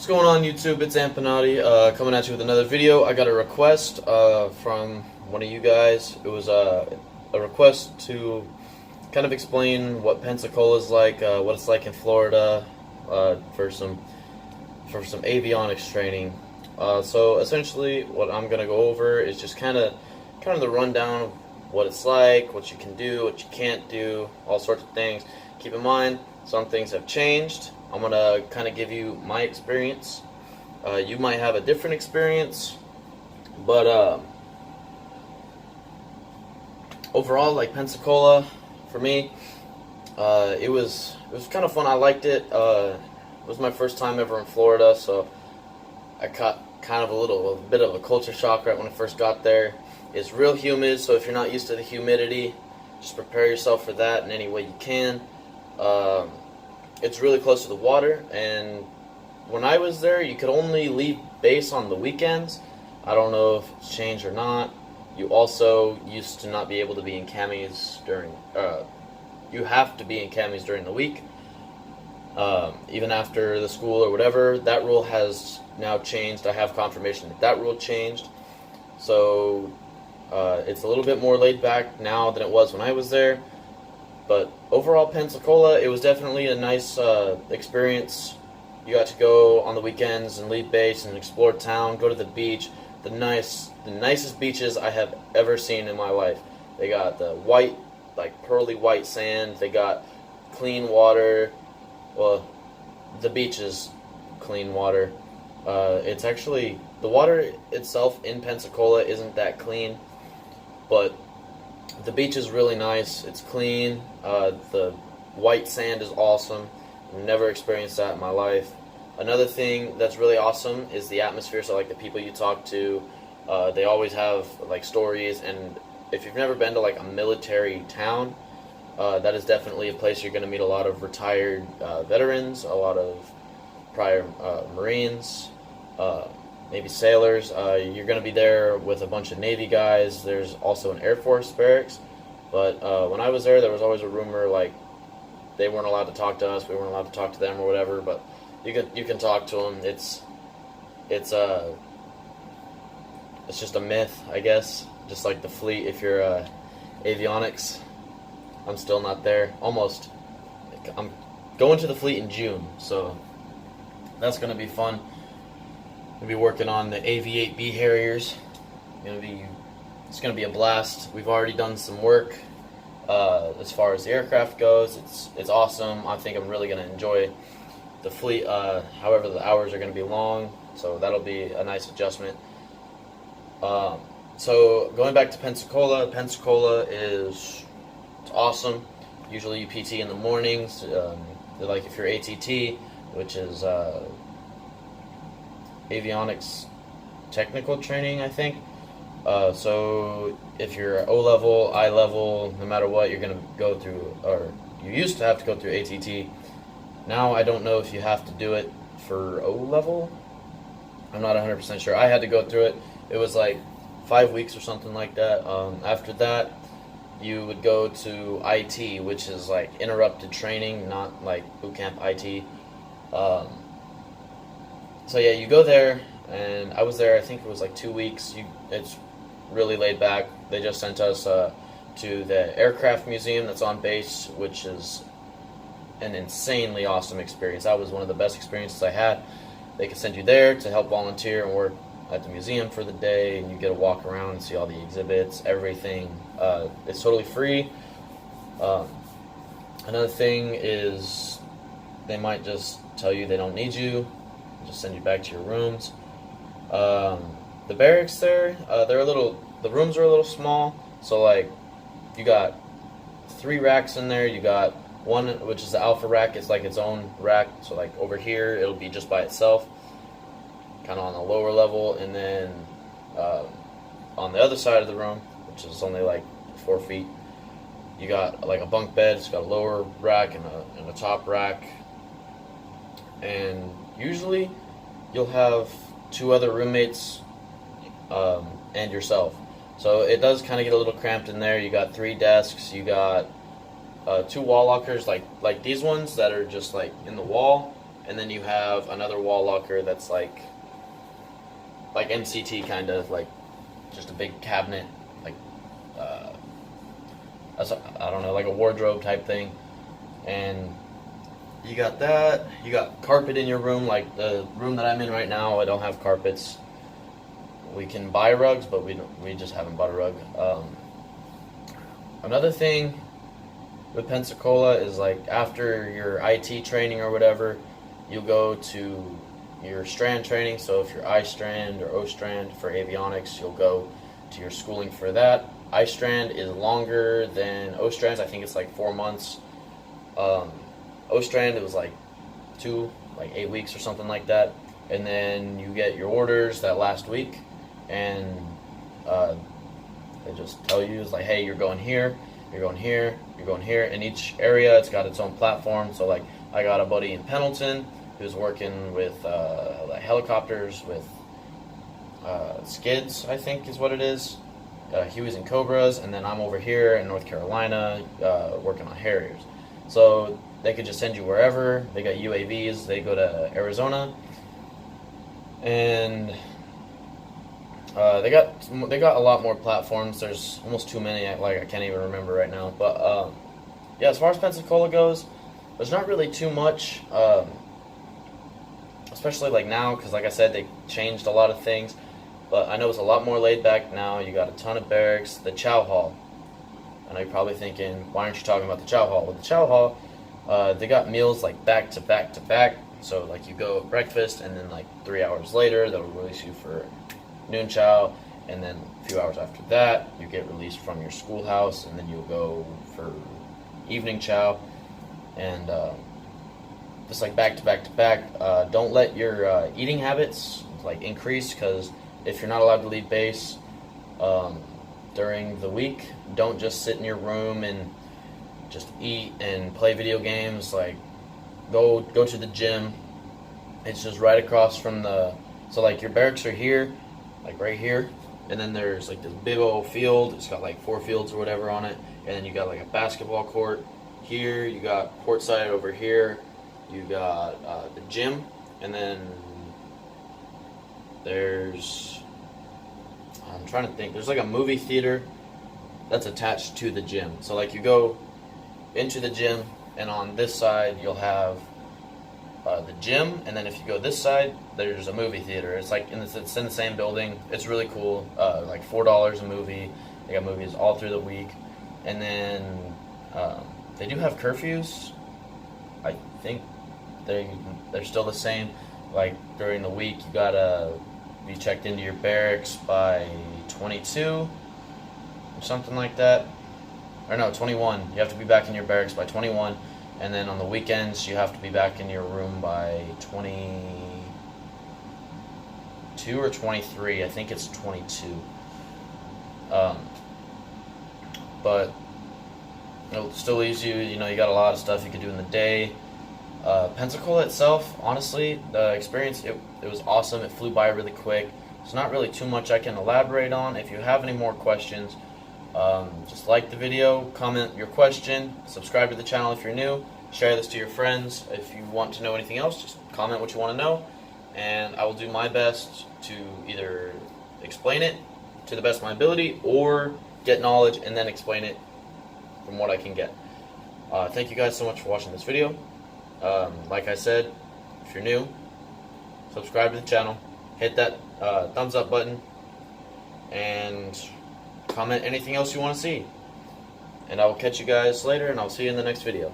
What's going on YouTube? It's Ampanati coming at you with another video. I got a request from one of you guys. It was a request to kind of explain what Pensacola is like, what it's like in Florida for some avionics training. So essentially what I'm going to go over is just kind of the rundown of what it's like, what you can do, what you can't do, all sorts of things. Keep in mind, some things have changed. I'm going to kind of give you my experience. You might have a different experience, but overall, like Pensacola, for me, it was kind of fun. I liked it. It was my first time ever in Florida, so I caught kind of a bit of a culture shock right when I first got there. It's real humid, so if you're not used to the humidity, just prepare yourself for that in any way you can. It's really close to the water, and when I was there, you could only leave base on the weekends. I don't know if it's changed or not. You also used to not be able to be in camis during, you have to be in camis during the week, even after the school or whatever. That rule has now changed. I have confirmation that rule changed. So it's a little bit more laid back now than it was when I was there. But overall, Pensacola, it was definitely a nice experience. You got to go on the weekends and leave base and explore town, go to the beach. The nicest beaches I have ever seen in my life. They got the white, like pearly white sand. They got clean water. Well, the beach is clean water. It's actually, the water itself in Pensacola isn't that clean, but the beach is really nice. It's clean. The white sand is awesome. I've never experienced that in my life. Another thing that's really awesome is the atmosphere. So like the people you talk to, they always have like stories. And if you've never been to like a military town, that is definitely a place you're going to meet a lot of retired veterans, a lot of prior Marines, maybe sailors. You're going to be there with a bunch of Navy guys. There's also an Air Force barracks. But when I was there was always a rumor like they weren't allowed to talk to us, we weren't allowed to talk to them or whatever. But you can talk to them. It's just a myth, I guess. Just like the fleet, if you're avionics. I'm still not there. Almost. I'm going to the fleet in June, so that's going to be fun. We'll be working on the AV-8B Harriers. It's going to be a blast. We've already done some work as far as the aircraft goes. It's awesome. I think I'm really going to enjoy the fleet. However, the hours are going to be long, so that'll be a nice adjustment. So going back to Pensacola, it's awesome. Usually you PT in the mornings. Like if you're ATT, which is avionics technical training, I think. So if you're O-level, I-level, no matter what, you're going to go through, or you used to have to go through ATT. Now I don't know if you have to do it for O-level. I'm not 100% sure. I had to go through it. It was like 5 weeks or something like that. After that, you would go to IT, which is like interrupted training, not like boot camp IT. So yeah, you go there, and I was there, I think it was like 2 weeks. It's really laid back. They just sent us to the aircraft museum that's on base, which is an insanely awesome experience. That was one of the best experiences I had. They can send you there to help volunteer and work at the museum for the day, and you get to walk around and see all the exhibits, everything. It's totally free. Another thing is they might just tell you they don't need you, just send you back to your rooms. The barracks there, the rooms are a little small, so like you got 3 racks in there. You got one which is the alpha rack. It's like its own rack, so like over here it'll be just by itself, kind of on the lower level, and then on the other side of the room, which is only like 4 feet, you got like a bunk bed. It's got a lower rack and a top rack, and usually you'll have 2 other roommates and yourself. So it does kind of get a little cramped in there. You got 3 desks. You got 2 wall lockers, like these ones that are just like in the wall. and then you have another wall locker that's like MCT kind of, like just a big cabinet, like I don't know, like a wardrobe type thing. And you got that. You got carpet in your room, like the room that I'm in right now. I don't have carpets. We can buy rugs, but we just haven't bought a rug. Another thing with Pensacola is, like, after your IT training or whatever, you'll go to your strand training. So if you're I strand or O strand for avionics, you'll go to your schooling for that. I strand is longer than O strands. I think it's like 4 months. O strand, it was like 8 weeks or something like that. And then you get your orders that last week, and they just tell you, it's like, hey, you're going here, you're going here, you're going here. In each area, it's got its own platform. So, like, I got a buddy in Pendleton who's working with like helicopters with skids, I think is what it is. He was in Cobras, and then I'm over here in North Carolina working on Harriers. So they could just send you wherever. They got UAVs. They go to Arizona, and they got a lot more platforms. There's almost too many. I can't even remember right now. But yeah, as far as Pensacola goes, there's not really too much, especially like now, because like I said, they changed a lot of things. But I know it's a lot more laid back now. You got a ton of barracks. The chow hall. I know you're probably thinking, why aren't you talking about the chow hall? Well, the chow hall, they got meals like back to back to back. So like you go breakfast, and then like 3 hours later they'll release you for noon chow, and then a few hours after that you get released from your schoolhouse, and then you'll go for evening chow, and just like back to back to back. Don't let your eating habits like increase, because if you're not allowed to leave base during the week, don't just sit in your room and just eat and play video games. Like, go to the gym. It's just right across from so like your barracks are here, like right here, and then there's like this big old field. It's got like 4 fields or whatever on it, and then you got like a basketball court here. You got courtside over here. You got the gym, and then I'm trying to think. There's like a movie theater that's attached to the gym. So like you go into the gym, and on this side you'll have the gym, and then if you go this side, there's a movie theater. It's like it's in the same building. It's really cool. Like $4 a movie. They got movies all through the week, and then they do have curfews. I think they're still the same. Like during the week, you gotta be checked into your barracks by 22 or something like that. Or no, 21. You have to be back in your barracks by 21, and then on the weekends you have to be back in your room by 22 or 23. I think it's 22. But it still leaves you, you got a lot of stuff you could do in the day. Pensacola itself, honestly, the experience, it was awesome. It flew by really quick. There's not really too much I can elaborate on. If you have any more questions, just like the video, comment your question, subscribe to the channel if you're new, share this to your friends. If you want to know anything else, just comment what you want to know, and I will do my best to either explain it to the best of my ability or get knowledge and then explain it from what I can get. Thank you guys so much for watching this video. Like I said, if you're new, subscribe to the channel, hit that thumbs up button, and comment anything else you want to see. And I will catch you guys later, and I'll see you in the next video.